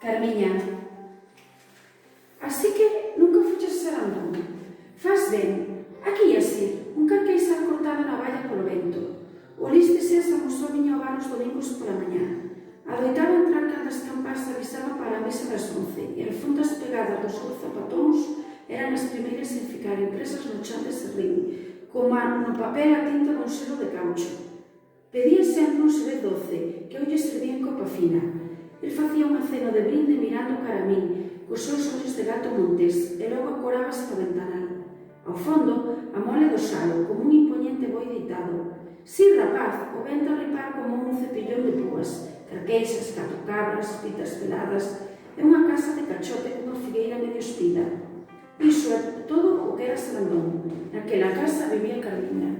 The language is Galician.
Carmiña, así que nunca fuches a Sarandón. Faz ben, aquí ias ir, un carqueisar cortado na valla polo vento. O lístese a Samosón viña ao bar os domingos pola mañá. Adoitaba entrar cando as campás avisaban para a misa das 11 e as fundas pegadas dos seus zapatóns eran as primeiras en ficar impresas no chan de serrín, como no papel a tinta dun selo de caucho. Pedía sempre un xerez doce, que eu lle servía en copa fina. El facía un aceno de brinde mirando cara a min, cos seus ollos de gato montés, e logo acorábase no ventanal. Ao fondo, a mole do xalo, como un impoñente boi deitado. Si, rapaz, o vento a ripar como un cepillón de púas, carqueixas, catro cabras, pitas peladas, e unha casa de cachote cunha figueira medio espida. Iso é todo o que era Sarandón. Naquela casa vivía Carmiña.